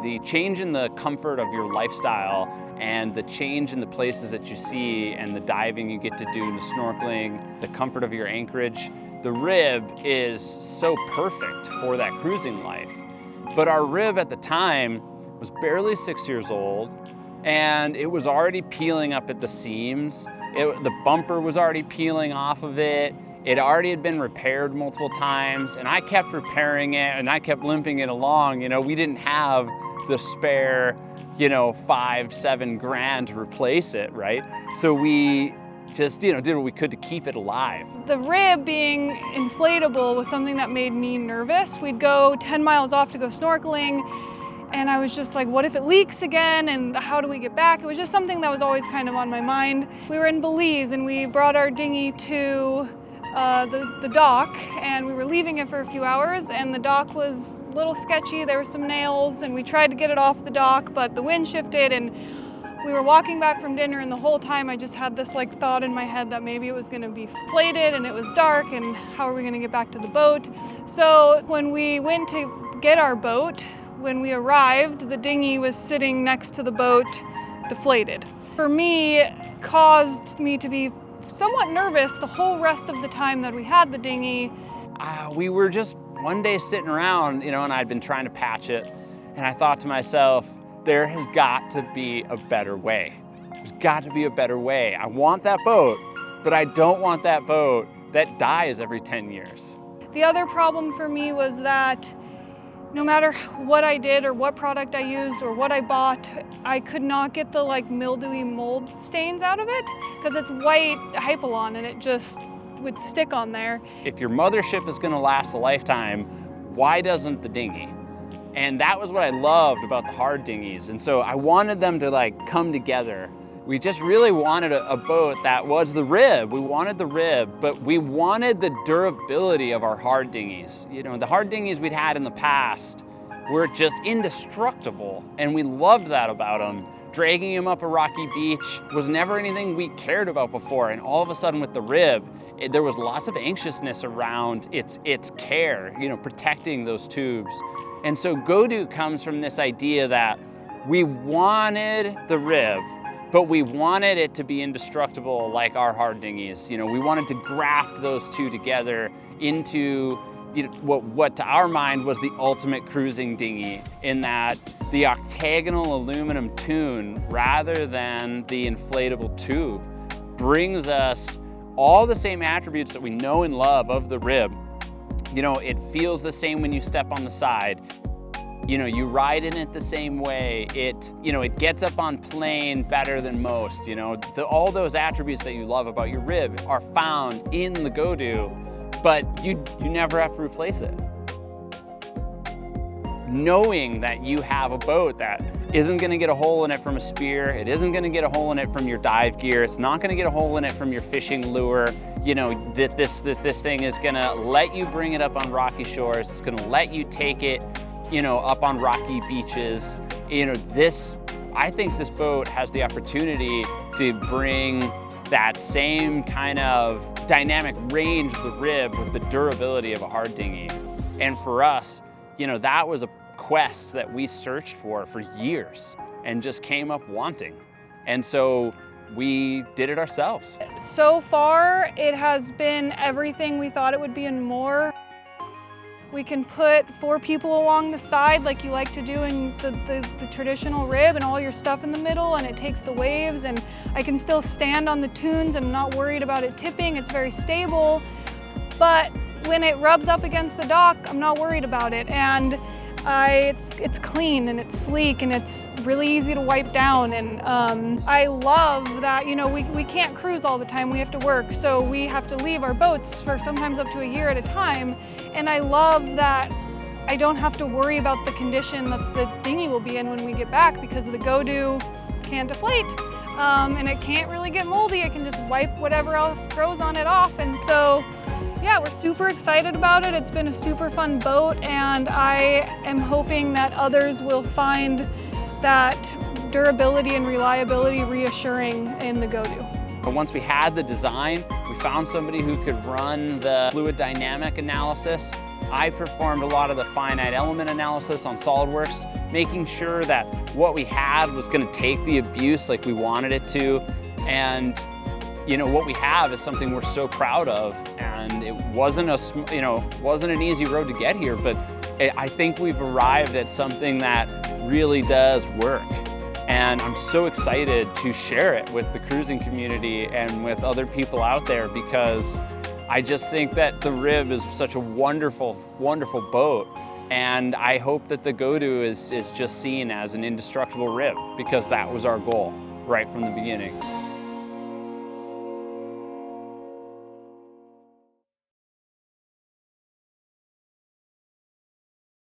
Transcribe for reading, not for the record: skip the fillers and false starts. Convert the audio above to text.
The change in the comfort of your lifestyle and the change in the places that you see and the diving you get to do and the snorkeling, the comfort of your anchorage, the rib is so perfect for that cruising life. But our rib at the time was barely 6 years old, and it was already peeling up at the seams. The bumper was already peeling off of it. It already had been repaired multiple times, and I kept repairing it and I kept limping it along. You know, we didn't have the spare, you know, 5-7 grand to replace it, right? So we just, you know, did what we could to keep it alive. The rib being inflatable was something that made me nervous. We'd go 10 miles off to go snorkeling, and I was just like, what if it leaks again, and how do we get back? It was just something that was always kind of on my mind. We were in Belize, and we brought our dinghy to the dock, and we were leaving it for a few hours, and the dock was a little sketchy. There were some nails, and we tried to get it off the dock, but the wind shifted, and we were walking back from dinner, and the whole time I just had this like thought in my head that maybe it was going to be floated, and it was dark, and how are we going to get back to the boat? So when we went to get our boat, when we arrived, the dinghy was sitting next to the boat, deflated. For me, it caused me to be somewhat nervous the whole rest of the time that we had the dinghy. We were just one day sitting around, you know, and I'd been trying to patch it, and I thought to myself, there has got to be a better way. There's got to be a better way. I want that boat, but I don't want that boat that dies every 10 years. The other problem for me was that no matter what I did or what product I used or what I bought, I could not get the like mildewy mold stains out of it because it's white Hypalon and it just would stick on there. If your mothership is gonna last a lifetime, why doesn't the dinghy? And that was what I loved about the hard dinghies. And so I wanted them to like come together. We just really wanted a boat that was the rib. We wanted the rib, but we wanted the durability of our hard dinghies. You know, the hard dinghies we'd had in the past were just indestructible, and we loved that about them. Dragging them up a rocky beach was never anything we cared about before, and all of a sudden with the rib, there was lots of anxiousness around its care, you know, protecting those tubes. And so GoDu comes from this idea that we wanted the rib, but we wanted it to be indestructible like our hard dinghies. You know, we wanted to graft those two together into, you know, what to our mind was the ultimate cruising dinghy, in that the octagonal aluminum tune rather than the inflatable tube brings us all the same attributes that we know and love of the rib. You know, it feels the same when you step on the side. You know, you ride in it the same way. You know, it gets up on plane better than most. You know, all those attributes that you love about your rib are found in the GoDu, but you never have to replace it. Knowing that you have a boat that isn't gonna get a hole in it from a spear, it isn't gonna get a hole in it from your dive gear, it's not gonna get a hole in it from your fishing lure, you know, that this thing is gonna let you bring it up on rocky shores, it's gonna let you take it, you know, up on rocky beaches. You know, I think this boat has the opportunity to bring that same kind of dynamic range of the rib with the durability of a hard dinghy. And for us, you know, that was a quest that we searched for years and just came up wanting. And so we did it ourselves. So far, it has been everything we thought it would be and more. We can put 4 people along the side like you like to do in the traditional rib, and all your stuff in the middle, and it takes the waves, and I can still stand on the tunes and I'm not worried about it tipping. It's very stable, but when it rubs up against the dock, I'm not worried about it. And it's clean and it's sleek and it's really easy to wipe down. And I love that, you know, we can't cruise all the time, we have to work. So we have to leave our boats for sometimes up to a year at a time. And I love that I don't have to worry about the condition that the dinghy will be in when we get back, because the GoDu can't deflate. And it can't really get moldy. I can just wipe whatever else grows on it off. And so, yeah, we're super excited about it. It's been a super fun boat, and I am hoping that others will find that durability and reliability reassuring in the GoDu. But once we had the design, we found somebody who could run the fluid dynamic analysis. I performed a lot of the finite element analysis on SolidWorks, making sure that what we had was going to take the abuse like we wanted it to. And you know, what we have is something we're so proud of, and it wasn't wasn't an easy road to get here, but I think we've arrived at something that really does work. And I'm so excited to share it with the cruising community and with other people out there, because I just think that the Rib is such a wonderful, wonderful boat. And I hope that the GoDu is just seen as an indestructible Rib, because that was our goal right from the beginning.